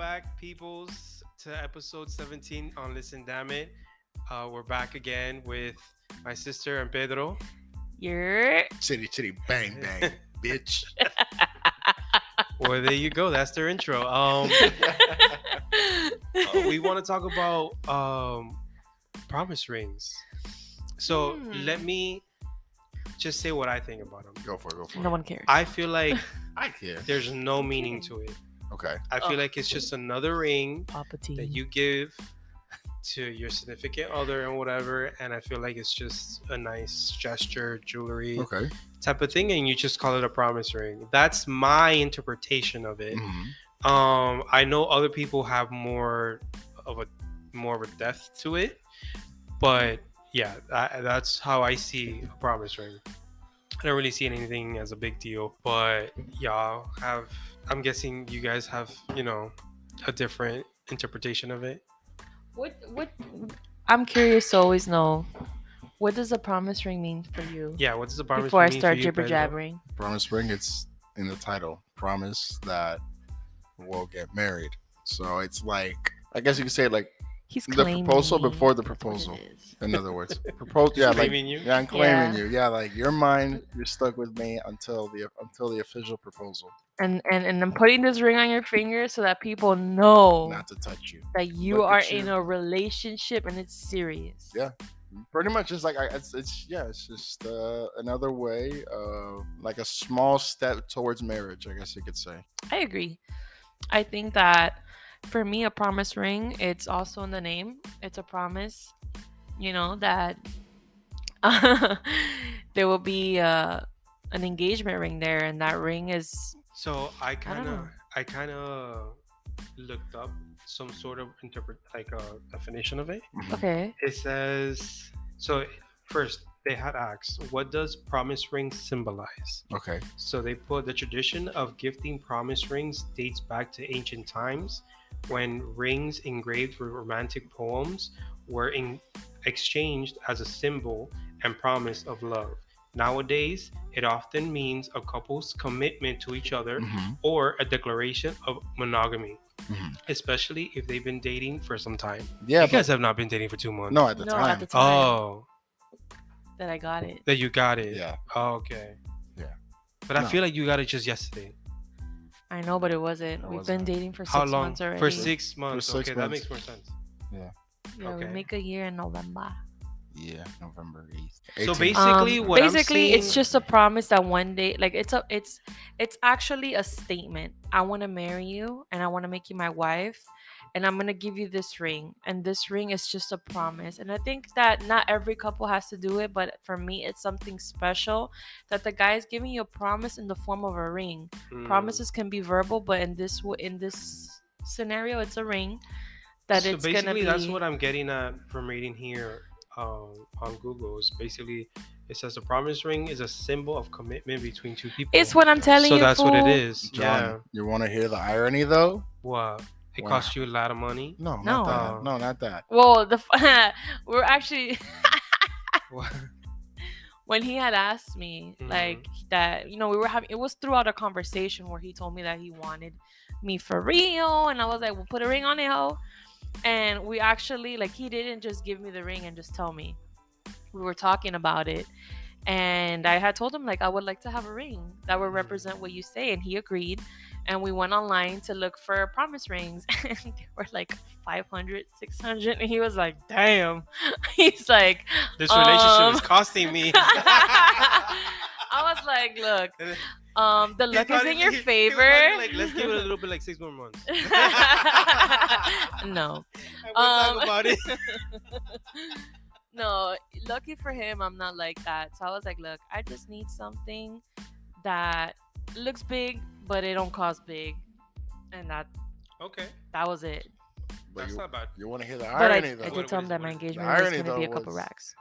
back, peoples, to episode 17 on Listen Damn It. We're back again with my sister and Pedro. You're Chitty chitty bang bang, bitch. Well, there you go. That's their intro. We want to talk about promise rings. So let me just say what I think about them. Go for it. no one cares. I feel like I care. there's no meaning to it. Okay. I feel like it's just another ring Papa T. that you give to your significant other and whatever, and I feel like it's just a nice gesture, jewelry Okay. type of thing, and you just call it a promise ring. That's my interpretation of it. Mm-hmm. I know other people have more of a depth to it, but yeah, that's how I see a promise ring. I don't really see anything as a big deal, but y'all have, I'm guessing you guys have, a different interpretation of it. What I'm curious to always know, what does a promise ring mean for you? Yeah, what does a promise Before ring I mean start for you, jibber Pedro? jabbering. Promise ring. It's in the title. Promise that we'll get married. So it's like, I guess you could say like He's the claiming proposal me. before the That's what it proposal. is. In other words, propose. Yeah, like Claiming you? yeah, I'm claiming Yeah. you. Yeah, like you're mine. You're stuck with me until the official proposal. And I'm putting this ring on your finger so that people know Not to touch you. that you Look are at you. in a relationship and it's serious. Yeah. Pretty much, it's like it's just another way, like a small step towards marriage, I guess you could say. I agree. I think that for me, a promise ring, it's also in the name. It's a promise, that there will be an engagement ring there, and that ring is. So I kind know. of looked up some sort of definition of it. Mhm. Okay. It says, so first they had asked, what does promise ring symbolize? Okay. So they put the tradition of gifting promise rings dates back to ancient times when rings engraved with romantic poems were exchanged as a symbol and promise of love. Nowadays, it often means a couple's commitment to each other Mhm. or a declaration of monogamy, Mhm. especially if they've been dating for some time. Yeah, You guys have not been dating for 2 months. no, at the No, time. at the time Oh, that I got it. that you got it. Yeah. Oh, okay. Yeah. But I No. feel like you got it just yesterday. I know, but it wasn't. It We've wasn't. been dating for 6 How long? months already. For 6 months. For 6 Okay, that months. makes more sense. Yeah, Okay. we make a year in November. Yeah, November 8th. So 18th. basically, what I'm basically, it's seeing- just a promise that one day, like it's actually a statement. I want to marry you, and I want to make you my wife, and I'm gonna give you this ring, and this ring is just a promise. And I think that not every couple has to do it, but for me, it's something special that the guy is giving you a promise in the form of a ring. Hmm. Promises can be verbal, but in this scenario, it's a ring that So it's gonna basically, be. that's what I'm getting at from reading here on Google. Is basically, it says a promise ring is a symbol of commitment between two people. It's what I'm telling so you. that's what it fool. is. John, Yeah. you want to hear the irony though? What? It Wow. costs you a lot of money. No, No. not that. Oh. No, not that. Well, we're actually What? when he had asked me like that, we were having, it was throughout a conversation where he told me that he wanted me for real, and I was like, well, put a ring on it, ho. And we actually, like, he didn't just give me the ring and just tell me. We were talking about it, and I had told him, like, I would like to have a ring that would represent what you say, and he agreed. And we went online to look for promise rings, and they were like 500, 600, and he was like, damn. He's like, This relationship is costing me. I was like, look, the luck is in your favor. Like, let's give it a little bit, like 6 more months. No. And we'll talk about it. No, lucky for him, I'm not like that. So I was like, look, I just need something that looks big, but it don't cost big. And that Okay, was it. But that's not bad. you want to hear the But I irony though? did What tell is- him that what my is- the engagement was irony, going to be a though, couple was- racks.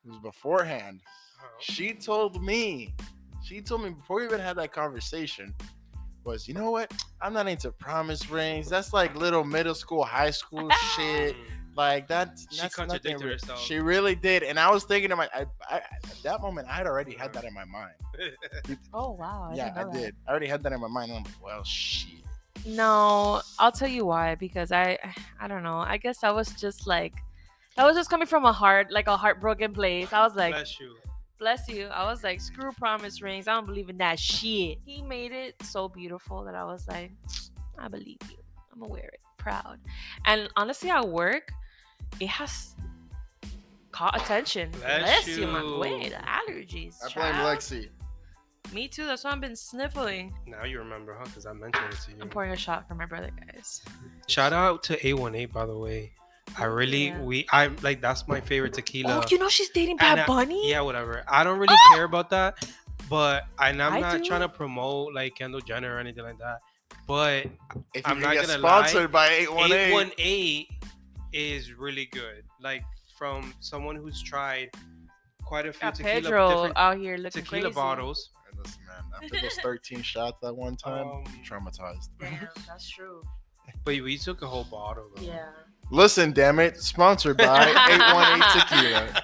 It was beforehand. Oh. She told me before we even had that conversation, was, you know what? I'm not into promise rings. That's like little middle school, high school shit. Like that's She that's contradicted nothing real. herself. She really did, and I was thinking to at that moment I had already had that in my mind. Oh, wow. I didn't know that. did. I already had that in my mind. And I'm like, well, shit. No, I'll tell you why. Because I don't know. I guess I was just like, that was just coming from a heartbroken place. I was like, Bless you. bless you. I was like, screw promise rings. I don't believe in that shit. He made it so beautiful that I was like, I believe you. I'm gonna wear it, proud. And honestly, at work, it has caught attention. Bless Bless you, my you. boy. The allergies. I blame child. Lexi. Me too. That's why I've been sniffling. Now you remember, huh? Because I mentioned it to you. I'm pouring a shot for my brother, guys. Shout out to A18, by the way. I really, Yeah. I like, that's my favorite tequila. Oh, you know she's dating And Bad Bunny? Yeah, whatever. I don't really care about that, but I'm I not do. trying to promote like Kendall Jenner or anything like that. But If I'm you not get gonna sponsored by 818, 818 is really good. Like from someone who's tried quite a few Got tequila, Pedro different out here looking tequila crazy. bottles. And listen, man, after those 13 shots that one time, Um, traumatized. Damn, that's true. But we took a whole bottle. Though. Yeah. Listen, damn it, sponsored by 818 Tequila,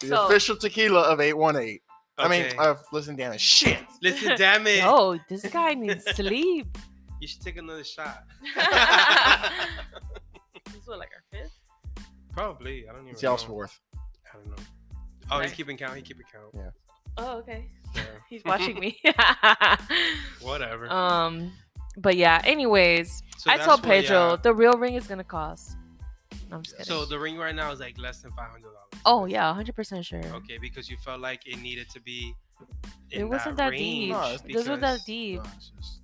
the So- official tequila of 818. I mean, Okay. listen, damn it, shit. Listen, damn it. Yo, this guy needs sleep. You should take another shot. This was like our fifth. Probably. I don't even It's know. y'all's fourth. I don't know. Oh, he's Right. keeping count. He keeping count. Yeah. Oh, okay. Yeah. He's watching me. Whatever. But yeah. Anyways, So I that's told what- Pedro yeah. the real ring is gonna cost. No, I'm just kidding. So the ring right now is like less than $500. Oh yeah, 100% sure. Okay, because you felt like it needed to be. It In wasn't that range deep. No, it's- This was that because- deep. No, it's just,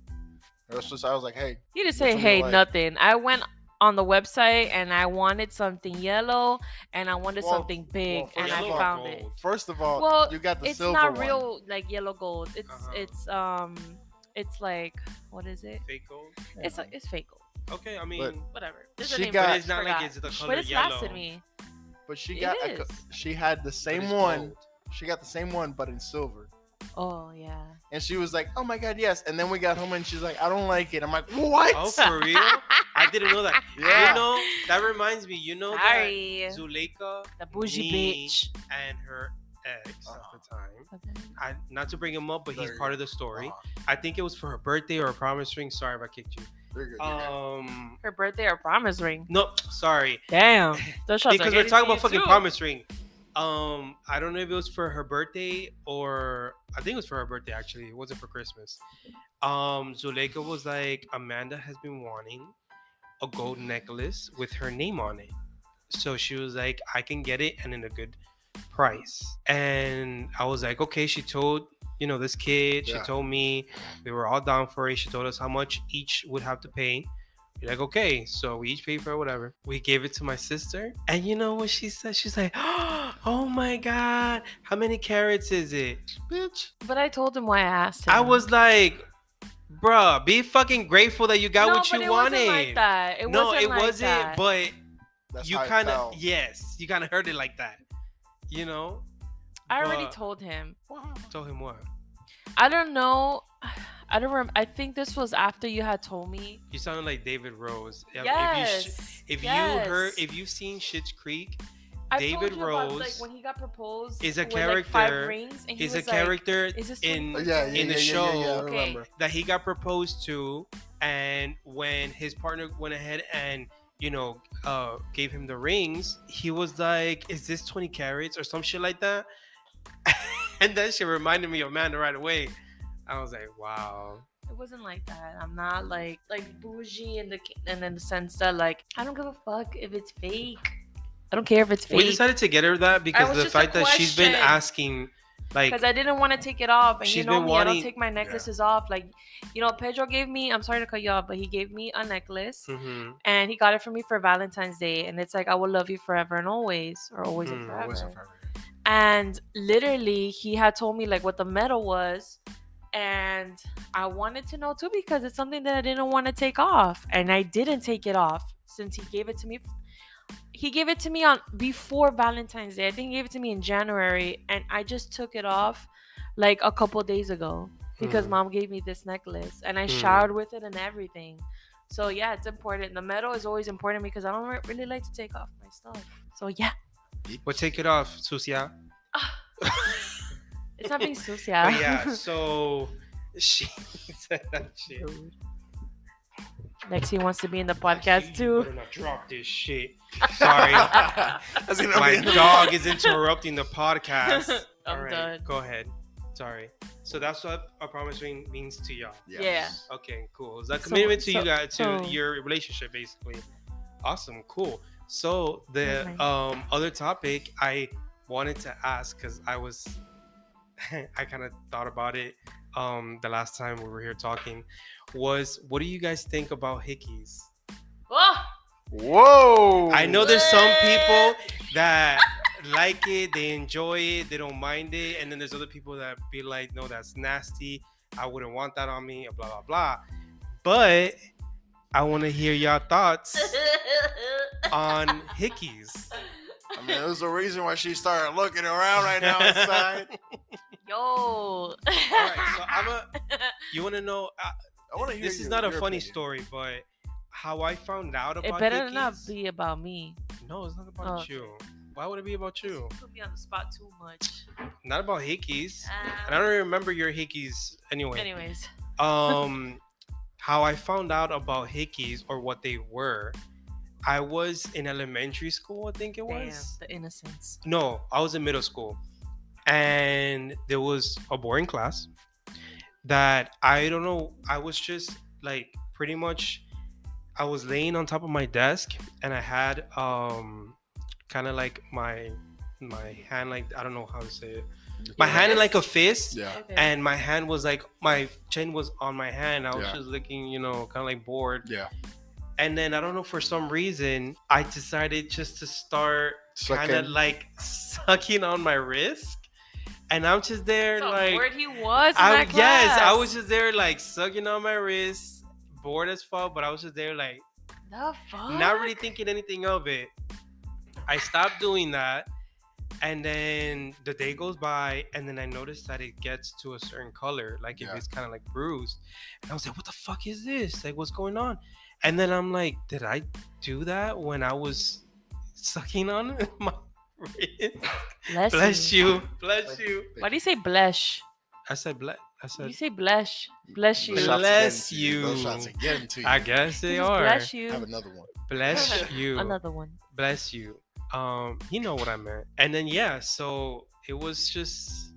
it was just, I was like, hey, You just Which say, one hey, you like? nothing. I went on the website and I wanted something yellow and I wanted Well, something big well, and first I of all, found it. gold. first of all, Well, you got the It's silver not one. real like yellow gold. Uh-huh. It's like what is it? Fake gold. Yeah. It's fake gold. Okay, I mean, But- Whatever. There's a She name got- for but it, it's not like forgot. it's the color But it's yellow. lasted me. But she It got, is. she had the but same it's one. gold. She got the same one, but in silver. Oh yeah. And she was like, oh my God, yes. And then we got home and she's like, I don't like it. I'm like, what? Oh, for real? I didn't know that. Yeah. You know, that reminds me. You know Sorry. that Zuleika The bougie me, bitch. and her ex at the time. Okay. Not to bring him up, but he's There you part go. of the story. Uh-huh. I think it was for her birthday or a promise ring. Sorry if I kicked you. You're good, you're good. Her birthday or promise ring. No, sorry. Damn. Those shots Because are we're getting talking to about you fucking too. promise ring. I don't know if it was for her birthday or I think it was for her birthday actually. It wasn't for Christmas. Zuleika was like, Amanda has been wanting a gold necklace with her name on it. So she was like, I can get it and in a good price. And I was like, okay. She told, this kid, she Yeah. told me we were all down for it. She told us how much each would have to pay. We're like, okay. So we each paid for it, whatever. We gave it to my sister. And you know what she said? She's like, oh my God, how many carats is it? Bitch. But I told him why I asked him. I was like, bruh, be fucking grateful that you got no, what but you it wanted. Wasn't like that. It No, wasn't it like wasn't, that. but That's you how it kind of, felt. yes, you kind of heard it like that, you know? I already But- told him. Told him what? I don't know. I don't remember. I think this was after you had told me. You sounded like David Rose. Yes. If yes. you heard, if you've seen Schitt's Creek, I David told you about, like Rose when he got proposed is a with, like, 5 character- rings, and he is a was like, character "Is this in what- Yeah, in the I show Okay. remember. that he got proposed to, and when his partner went ahead and gave him the rings, he was like, "Is this 20 carats or some shit like that?" And that shit reminded me of Amanda right away. I was like, "Wow." It wasn't like that. I'm not like bougie in the sense that like I don't give a fuck if it's fake. I don't care if it's We fake decided to get her that because was the just a fact that she's been question. asking, like, because I didn't want to take it off. And She's you know been me, I wanting- don't take my necklaces off. Like, Pedro gave me. I'm sorry to cut you off, but he gave me a necklace, mhm, and he got it for me for Valentine's Day. And it's like I will love you forever and always, or always and Mm, forever. Always and forever. And literally, he had told me like what the medal was. And I wanted to know too because it's something that I didn't want to take off, and I didn't take it off since he gave it to me. He gave it to me on before Valentine's Day. I think he gave it to me in January, and I just took it off like a couple days ago because Hmm. Mom gave me this necklace, and I Hmm. showered with it and everything. So yeah, it's important. The medal is always important because I don't really like to take off my stuff. So yeah, well, take it off, Susia. it's not being sucia. But yeah, so she said that shit. Rude. Lexi wants to be in the You podcast too. better not drop this shit. Sorry. That's gonna be My in the- dog is interrupting the podcast. All I'm right, done. go ahead. Sorry. So that's what a promise ring means to y'all. Yes. Okay, cool. It's a So- commitment to so- you guys, to so- your relationship, basically. Awesome, cool. So the Okay. other topic I wanted to ask, because I was, I kind of thought about it the last time we were here talking, was what do you guys think about hickeys? Oh, Whoa. I know there's some people that like it, they enjoy it, they don't mind it, and then there's other people that be like, no, that's nasty. I wouldn't want that on me, blah blah blah. But I want to hear your thoughts on hickeys. I mean, there's a reason why she started looking around right now inside. Yo. All right, so you want to know? I want to hear This is your- not a your funny opinion. story, but how I found out about It better hickeys. not be about me. No, it's not about Oh, you. Why would it be about you? Put me on the spot too much. Not about hickeys. And I don't remember your hickeys anyway. Anyways. How I found out about hickeys or what they were, I was in elementary school, I think it Damn, was. the innocence. No, I was in middle school. And there was a boring class that I don't know, I was just like pretty much, I was laying on top of my desk and I had kind of like my hand, like, I don't know how to say it. My hand in like a fist. Yeah. Okay. And my hand was like, my chin was on my hand. I was Yeah. just looking, kind of like bored. Yeah. And then I don't know, for some reason, I decided just to start kind of Sucking. like sucking on my wrist. And I'm just there That's how like, bored he was in I that yes, I class. was just there like sucking on my wrist, bored as fuck. But I was just there like The fuck? not really thinking anything of it. I stopped doing that. And then the day goes by, and then I noticed that it gets to a certain color, like if Yeah. it's kind of like bruised. And I was like, what the fuck is this? Like, what's going on? And then I'm like, did I do that when I was sucking on my wrist? Bless you. Bless you. Why do you say blesh? I said, bless. I You said, say blesh. Bless you. Those shots are Bless getting to you. Those you. shots are getting to you. I guess they He says are. Bless I you. have another one. Bless you. Another one. Bless you. You know what I meant. And then yeah, so it was just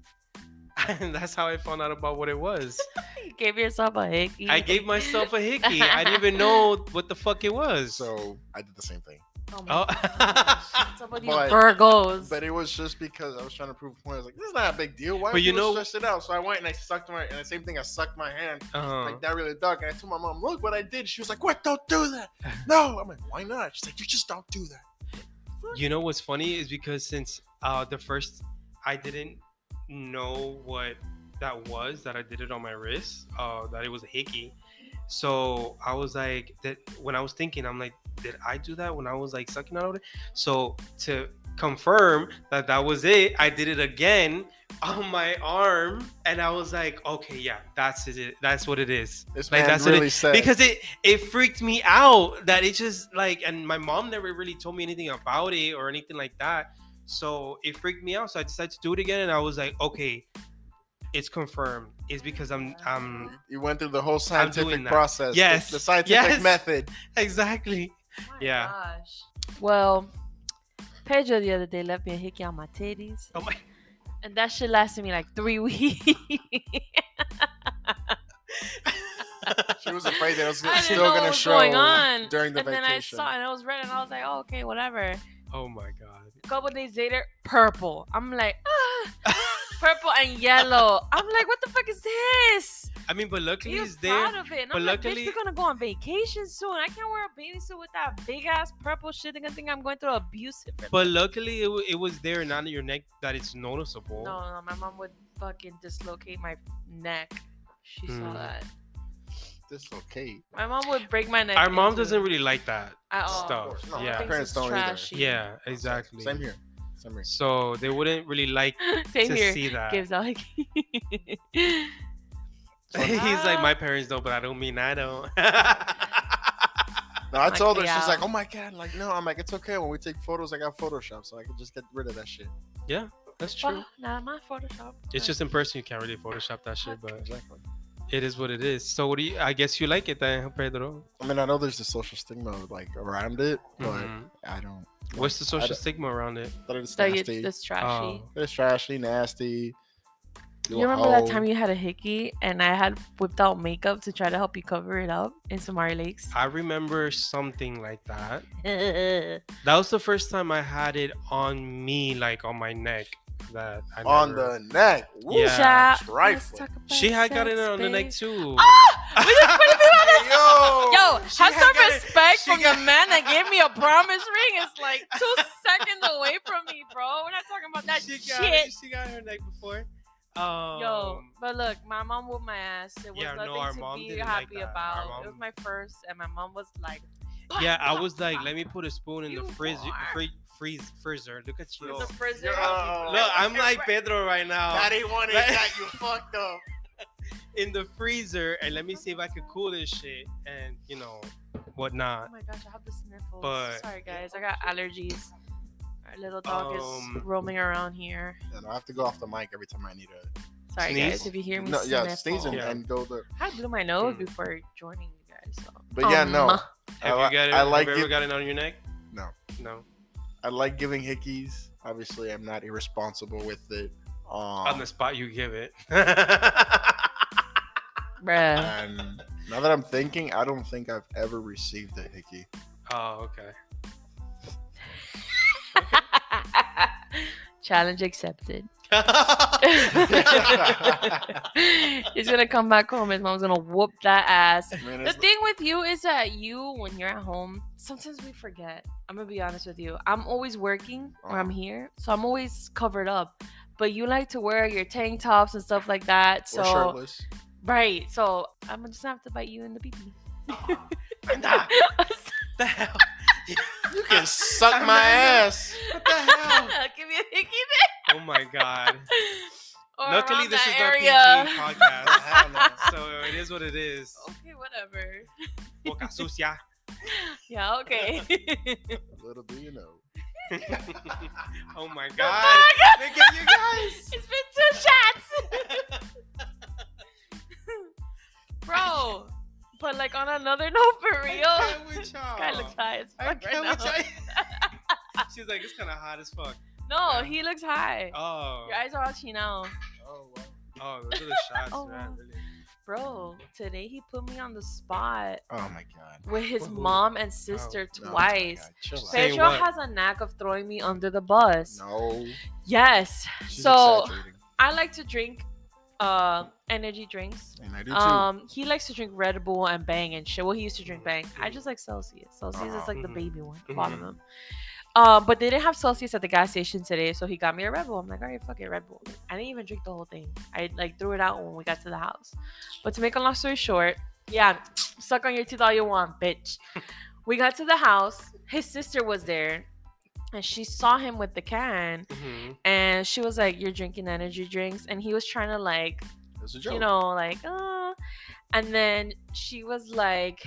and that's how I found out about what it was. You gave yourself a hickey. I gave myself a hickey. I didn't even know what the fuck it was. So I did the same thing. Oh my Oh. Some of these But- Virgos. But it was just because I was trying to prove a point. I was like, this is not a big deal. Why But would you you know- stress it out? So I went and I sucked and the same thing, I sucked my hand Uh-huh. like that really dark. And I told my mom, look what I did. She was like, what? Don't do that. No. I'm like, why not? She's like, you just don't do that. You know what's funny is because since the first I didn't know what that was, that I did it on my wrist, that it was a hickey. So I was like, that when I was thinking, I'm like, did I do that when I was like sucking out of it? So to confirm that that was it, I did it again on my arm, and I was like, okay, yeah, that's it. That's what it is. This Like, man that's what really it, said. because it freaked me out that it just like, and my mom never really told me anything about it or anything like that, so it freaked me out. So I decided to do it again, and I was like, okay, it's confirmed. It's because I'm You went through the whole doing scientific that. process. Yes. The scientific Yes. method. exactly. Oh my Yeah. gosh. Well, Pedro the other day left me a hickey on my titties. Oh my. And that shit lasted me like 3 weeks. She was afraid that it was I didn't still know what going to was show going on. during the And vacation. then I saw it and I was red and I was like, oh, okay, whatever. Oh my god. A couple days later, purple. I'm like, purple and yellow. I'm like, what the fuck is this? I mean, but He luckily was it's there. proud of it. And but I'm like, bitch, luckily- we're gonna go on vacation soon. I can't wear a bathing suit with that big ass purple shit. They're gonna think I'm going through abusive. But luckily it was there, not on your neck, that it's noticeable. No, my mom would fucking dislocate my neck. She saw Hmm. that. Dislocate. My mom would break my neck. Our mom into- doesn't really like that at all. stuff. No, my yeah. Thinks parents it's don't either. trashy. Yeah, exactly. Same here. Same here. So they wouldn't really like Same to here. see that. Gives out. He's like, my parents don't, but I don't mean I don't. No, I Like, told her, yeah. she's like, oh my God. Like, no, I'm like, it's okay. When we take photos, I got Photoshop, so I can just get rid of that shit. Yeah, that's true. Not my Photoshop. It's just in person you can't really Photoshop that shit, but Exactly. It is what it is. So what do you? I guess you like it then, Pedro. I mean, I know there's the social stigma like around it, but Mhm. I don't. What's the I social don't- stigma around it? That it's So nasty. it's trashy. Oh. It's trashy, nasty. You remember that time you had a hickey and I had whipped out makeup to try to help you cover it up in Samari Lakes? I remember something like that. Yeah. That was the first time I had it on me, like on my neck. That I on never... the neck. Woo. Yeah. Child, trifling. let's talk about She had gotten it sex, on the neck babe. too. Ah! We just put it on this. Yo, She have had some got it- respect she from got- the man that gave me a promise ring. It's like 2 seconds away from me, bro. We're not talking about that shit. She got her neck before. Yo, but look, my mom whooped my ass. It was Yeah, no, nothing our to mom be didn't like happy that. Our about. mom- It was my first, and my mom was like, Yeah, I was like, let me put a spoon in the You freezer. are. Freezer. Look at you. Yo. the frizzer. Yo. Look, I'm like Pedro right now. Daddy wanted That- that. You fucked up. In the freezer, and let me see if I can cool this shit and whatnot. Oh my gosh, I have the sniffles. But- Sorry, guys, I got allergies. Our little dog is Um, roaming around here. And I have to go off the mic every time I need a. Sorry, Sneeze? guys, if you hear me No, sniffle. yeah, sneeze Yeah. and go there. I blew my nose Mm. before joining you guys. So. But yeah, no. Have I you got it? I like have you ever it- got it on your neck? No. No. I like giving hickeys. Obviously, I'm not irresponsible with it. On the spot, you give it. Bruh. And now that I'm thinking, I don't think I've ever received a hickey. Oh, okay. Challenge accepted. He's gonna come back home. His mom's gonna whoop that ass. Man, The it's- thing with you is that you, when you're at home, sometimes we forget. I'm gonna be honest with you. I'm always working or I'm here, so I'm always covered up. But you like to wear your tank tops and stuff like that. Or So shirtless. right. So I'm just gonna have to bite you in the pee. Nah, the hell? You can suck my ass. What the hell? Give me a hickey Oh my god. or Luckily, around this is that the area. PG podcast. Hell no. So it is what it is. Okay, whatever. Boca sucia. Yeah, okay. Little do you know. Oh my Oh god. my God. Look at you guys. It's been 2 shots. Bro. But like on another note, for real. I can't with y'all. Guy looks high as I fuck can't right with now. y'all. She's like, it's kind of hot as fuck. No, he looks high. Oh. Your eyes are watching now. Oh, wow. Oh, those are the shots, Oh, man. wow. Really. Bro, today he put me on the spot Oh my god. with his Who? mom and sister No, twice. my God, chill out. Say Pedro what? has a knack of throwing me under the bus. No. Yes. She's So exaggerating. I like to drink energy drinks. And I do too. He likes to drink Red Bull and Bang and shit. Well, he used to drink Bang. I just like Celsius. Celsius is like the Mhm. baby one, Mhm. bottom of them. But they didn't have Celsius at the gas station today, so he got me a Red Bull. I'm like, all right, fuck it, Red Bull. I didn't even drink the whole thing. I like threw it out when we got to the house. But to make a long story short, yeah, suck on your teeth all you want, bitch. We got to the house. His sister was there, and she saw him with the can, Mhm. and she was like, "You're drinking energy drinks," and he was trying to like, It's a joke. you know, like, and then she was like,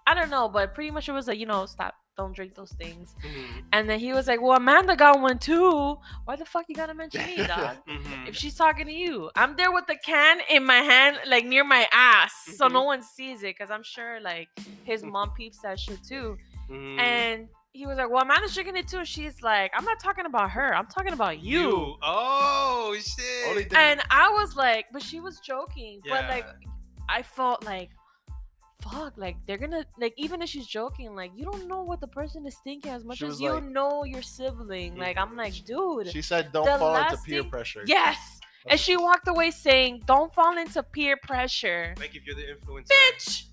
I don't know, but pretty much it was like, stop, don't drink those things. Mhm. And then he was like, well, Amanda got one too. Why the fuck you gotta mention me, dog? Mhm. If she's talking to you, I'm there with the can in my hand, like near my ass, so no one sees it, because I'm sure like his mom peeps that shit too. Mhm. And he was like, well, Amanda's drinking it too. And she's like, I'm not talking about her, I'm talking about you. Oh shit. Only thing- And I was like, but she was joking. But like, Yeah. I felt like, fuck, like they're gonna, like, even if she's joking, like, you don't know what the person is thinking as much She as was you like- know your sibling. Like, I'm like, dude, She said, "Don't the fall into last peer thing- pressure." yes. And she walked away saying, don't fall into peer pressure. Like if you're the influencer. Bitch!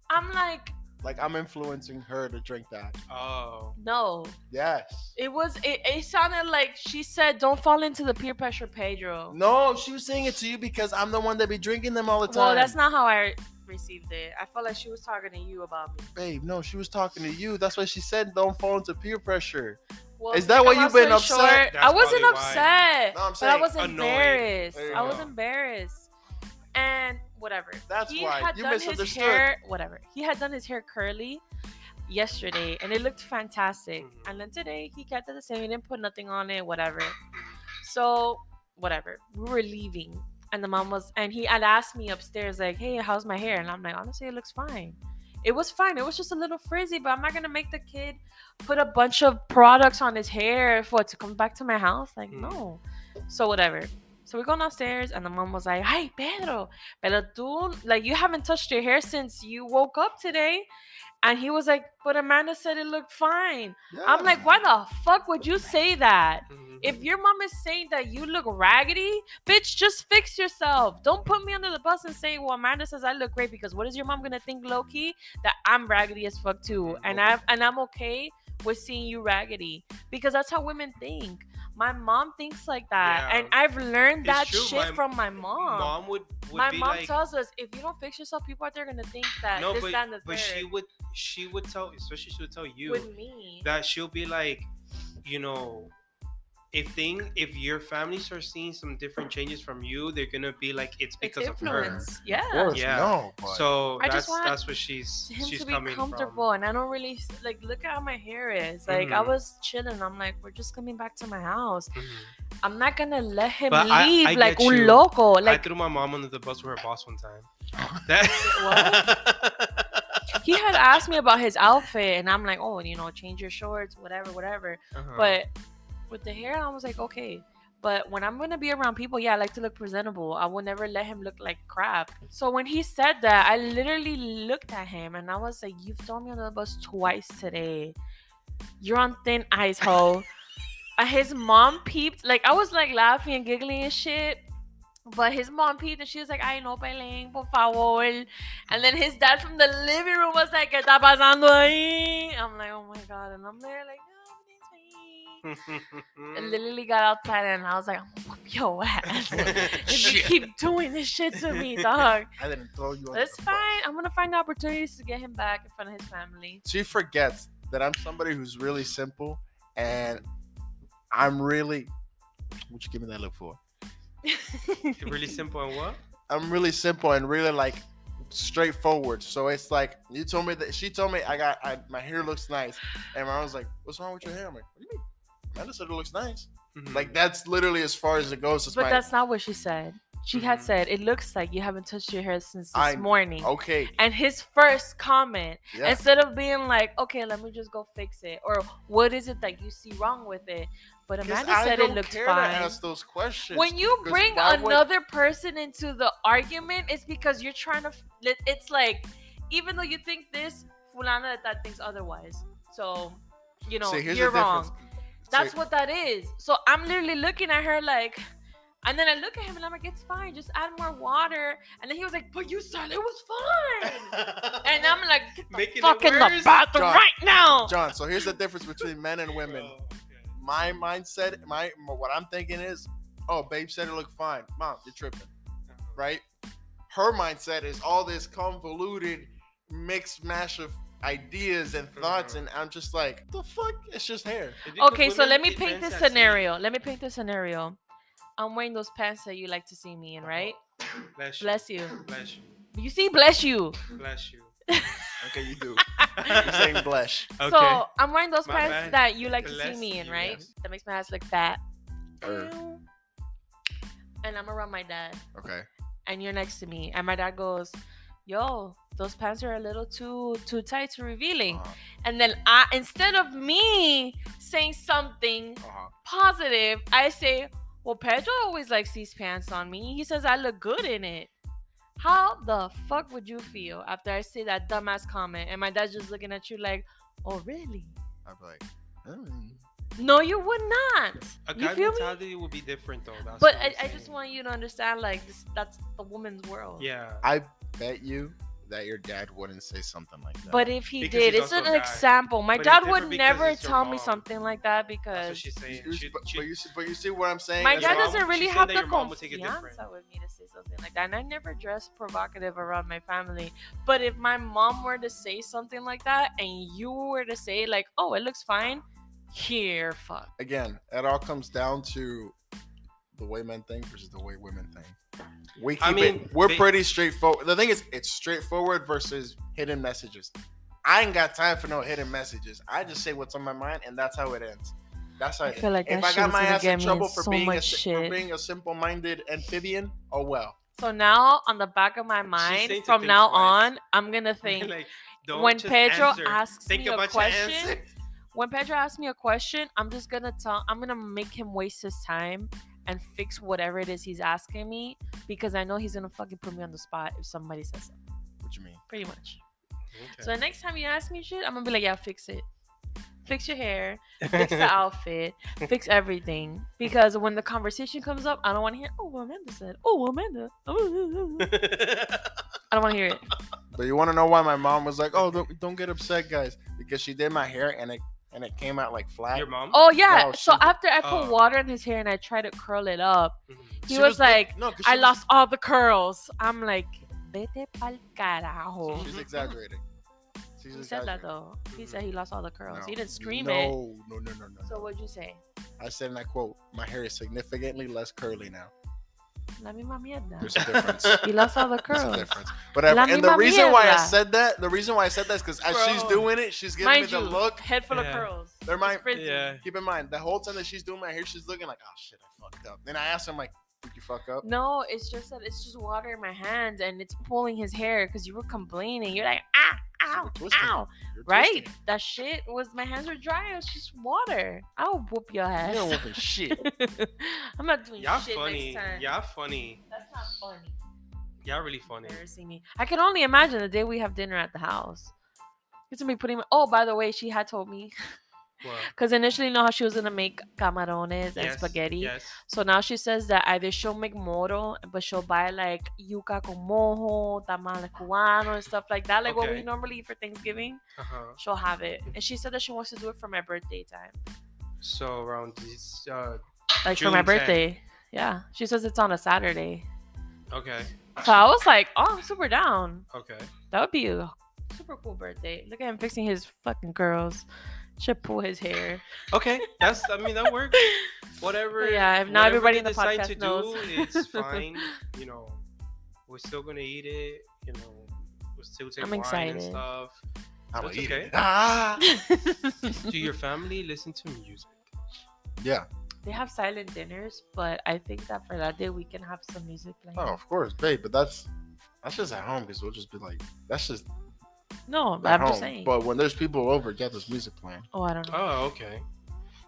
I'm like, Like I'm influencing her to drink that. Oh. no. Yes. It sounded like she said, don't fall into the peer pressure, Pedro. No, she was saying it to you because I'm the one that be drinking them all the time. Well, that's not how I received it. I felt like she was talking to you about me. Babe, no, she was talking to you. That's why she said don't fall into peer pressure. Well, Is that why long you've been story upset? short, That's I wasn't probably why. upset, No, I'm but I saying was annoyed. embarrassed. There you I was go. embarrassed, and whatever. That's he why. had You done his misunderstood. hair. Whatever. He had done his hair curly yesterday, and it looked fantastic. Mhm. And then today he kept it the same. He didn't put nothing on it. Whatever. So whatever. We were leaving. And the mom was, and he had asked me upstairs, like, hey, how's my hair? And I'm like, honestly, it looks fine. It was fine. It was just a little frizzy, but I'm not gonna make the kid put a bunch of products on his hair for it to come back to my house. Like, no. So whatever. So we go downstairs, and the mom was like, "Hey, Pedro, pero tú, like, you haven't touched your hair since you woke up today." And he was like, "But Amanda said it looked fine." Yeah. I'm like, "Why the fuck would you say that? If your mom is saying that you look raggedy, bitch, just fix yourself. Don't put me under the bus and say, well, Amanda says I look great, because what is your mom gonna think, low key, that I'm raggedy as fuck too, and I'm okay with seeing you raggedy, because that's how women think. My mom thinks like that, Yeah. and I've learned It's that true. shit from my mom. Mom would My be mom like, tells us, if you don't fix yourself, people out there are gonna think that no, this, but, that, and the but third. she would tell, especially she would tell you With me, that she'll be like, you know, if your family starts seeing some different changes from you, they're gonna be like, it's because of her. influence. Yeah. Of course, Yeah. no. But So I just want that's what she's him to be coming comfortable, and I don't really like, look at how my hair is. Like, I was chilling. I'm like, we're just coming back to my house. from. I'm not gonna let him But leave I like get un you. loco. I Like, threw my mom under the bus with her boss one time. he had asked me about his outfit, and I'm like, oh, change your shorts, whatever. Uh-huh. But with the hair, I was like, okay. But when I'm gonna be around people, yeah, I like to look presentable. I will never let him look like crap. So when he said that, I literally looked at him, and I was like, you've thrown me under the bus twice today. You're on thin ice, ho. His mom peeped. Like, I was like laughing and giggling and shit. But his mom peeped, and she was like, ay, no peleen, por favor. And then his dad from the living room was like, ¿qué está pasando ahí? I'm like, oh my God. And I'm there like, no, everything's fine. And literally got outside, and I was like, I'm gonna whoop your ass if you keep doing this shit to me, dog. I didn't throw you under That's the fine. bus. I'm gonna find opportunities to get him back in front of his family. She forgets that I'm somebody who's really simple, and I'm really. What you give me that look for? Really simple and what? I'm really simple and really like straightforward. So it's like, you told me that she told me my hair looks nice, and I was like, "What's wrong with your hair?" I'm like, "What do you mean?" Amanda said it looks nice. Mhm. Like, that's literally as far as it goes. It's But my, that's not what she said. She had Mhm. said, it looks like you haven't touched your hair since this morning. okay. And his first comment, Yeah. instead of being like, okay, let me just go fix it, or what is it that you see wrong with it? But 'Cause Amanda I said don't it looked care fine. to ask those questions. When you 'Cause bring why would- another person into the argument, it's because you're trying to. It's like, even though you think this, fulana de tal thinks otherwise. So, See, here's you're the difference. wrong. That's what that is. So I'm literally looking at her like, and then I look at him and I'm like, it's fine, just add more water. And then he was like, but you said it was fine. And I'm like, get the Making fuck it in the worse? bathroom John, right now. John, so here's the difference between men and women. Oh, okay. My mindset, what I'm thinking is, oh, babe said it looked fine. Mom, you're tripping, right? Her mindset is all this convoluted mixed mash of ideas and thoughts, and I'm just like, the fuck? It's just hair. It's because Okay, so women let me get paint this fancy. scenario. I'm wearing those pants that you like to see me in, right? Bless you. Bless you. Bless you. You see, bless you. Bless you. Okay, you do. You're saying blush. Okay. So I'm wearing those My pants bad. that you like to see Bless me in, you, right? yes. That makes my ass look fat. Er. And I'm around my dad, Okay. and you're next to me, and my dad goes, "Yo, those pants are a little too tight, too revealing." Uh-huh. And then instead of me saying something Uh-huh. positive, I say, well, Pedro always likes these pants on me. He says I look good in it. How the fuck would you feel after I say that dumbass comment, and my dad's just looking at you like, oh, really? I'd be like, No, you would not. A You guy's feel me? mentality would be different though. That's But what I'm I just saying. want you to understand, like, that's the woman's world. Yeah. I bet you that your dad wouldn't say something like that. But if he Because did, he's it's also an a guy. example. My But it's dad different would because never it's your tell me mom. something like that That's because what she's saying. But you see what I'm saying? my It's dad like- doesn't really she's have saying the that your mom would take it confianza different. with me to say something like that. And I never dress provocative around my family. But if my mom were to say something like that and you were to say, like, oh, it looks fine, here, fuck. Again, it all comes down to the way men think versus the way women think. We're pretty straightforward. The thing is, it's straightforward versus hidden messages. I ain't got time for no hidden messages. I just say what's on my mind, and that's how it ends. That's I how. feel like If that I shit got is my gonna ass get in me trouble in for so being much for shit. being a simple-minded amphibian, oh well. So now, on the back of my mind, saying to from think now twice. on, I'm gonna think Like, don't when just Pedro answer. asks Think me a about your question. answer. When Pedro asks me a question, I'm gonna make him waste his time and fix whatever it is he's asking me, because I know he's gonna fucking put me on the spot if somebody says something. What you mean? Pretty much. Okay. So the next time you ask me shit, I'm gonna be like, yeah, fix it. Fix your hair, fix the outfit, fix everything. Because when the conversation comes up, I don't want to hear, oh, Amanda said, oh, Amanda. I don't want to hear it. But you want to know why my mom was like, "Oh, don't get upset, guys," because she did my hair and it came out like flat. Your mom? Oh, yeah. No, So she- after I put water in his hair and I tried to curl it up, Mhm. he She was like, no, 'cause I she lost all the curls. I'm like, vete pa'l carajo. She's exaggerating. She's He said that exaggerating. though. He said he lost all the curls. No. He didn't scream no, it. No. So what'd you say? I said, and I quote, "My hair is significantly less curly now." La misma mierda. There's a difference. He lost all the There's a curls. difference. Whatever. La And the misma reason why I mierda. said that, is because as she's Bro. doing it, she's giving Mind me the you, look. head full of Yeah. curls. They're It's mine. frizzy. Yeah. Keep in mind, the whole time that she's doing my hair, she's looking like, "Oh shit, I fucked up." Then I asked him like, "Did you fuck up?" No, it's just that it's just water in my hands and it's pulling his hair because you were complaining. You're like, ow, You're twisting it. ow. You're Right? twisting it. That shit was, my hands were dry. It was just water. I'll whoop your ass. You ain't whooping shit. I'm not doing Y'all shit funny. next time. Y'all funny. That's not funny. Y'all really funny. Embarrassing me. I can only imagine the day we have dinner at the house. It's gonna be putting. Oh, by the way, she had told me Well, because initially, you know how she was gonna make camarones and yes, spaghetti. Yes. So now she says that either she'll make moro, but she'll buy like yuca con mojo, tamale cubano, and stuff like that, like what we Okay. normally eat for Thanksgiving. Uh-huh. She'll have it, and she said that she wants to do it for my birthday time, So around this, like June for my 10th. birthday. Yeah, she says it's on a Saturday. okay. So I was like, oh, I'm super down. Okay. That would be a super cool birthday. Look at him fixing his fucking curls. Should pull his hair. Okay. That works. Whatever. But yeah, if not whatever everybody they in the decide podcast to knows. do, it's fine. You know, we're still gonna eat it. You know, we'll still take I'm wine excited. and stuff. I'm That's gonna eat okay. it. Ah. Do your family listen to music? Yeah. They have silent dinners, but I think that for that day we can have some music playing. Oh, of course, babe. But that's just at home because we'll just be like, that's just No, but at I'm home. just saying. But when there's people over, yeah, there's music playing. Oh, I don't know. Oh, okay.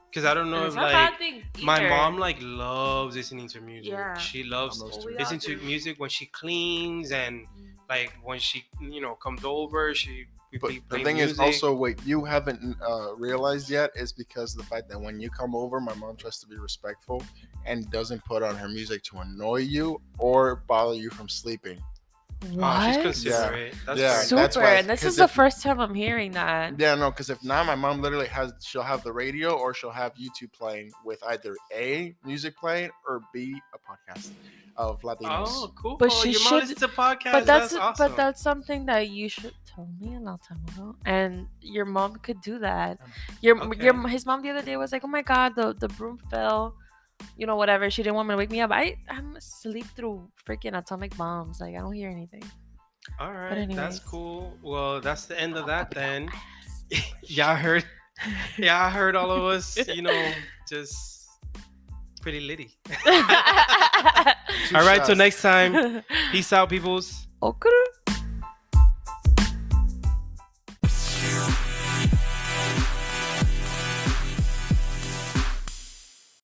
Because I don't know And if it's not a like bad thing my either. mom like loves listening to music. Yeah. She loves Almost We listen all to do. music when she cleans and like when she comes over. We But play the thing music. is also what you haven't realized yet is because of the fact that when you come over, my mom tries to be respectful and doesn't put on her music to annoy you or bother you from sleeping. What? She's considerate. That's Yeah. very Super. that's why- And this 'cause is the if- first time I'm hearing that. Yeah, no, because if not, my mom literally she'll have the radio or she'll have YouTube playing with either A, music playing, or B, a podcast of Latinos. Oh, cool. But Oh, she your mom should- listens to podcasts. But that's awesome. but that's something that you should tell me a long time ago. And your mom could do that. Okay. His mom the other day was like, "Oh my god, the broom fell." You know, whatever. She didn't want me to wake me up. I'm asleep through freaking atomic bombs. Like I don't hear anything. All right, anyways. that's cool. Well, that's the end of that then. Y'all heard all of us, just pretty litty. All right, till next time. Peace out, peoples. Okay.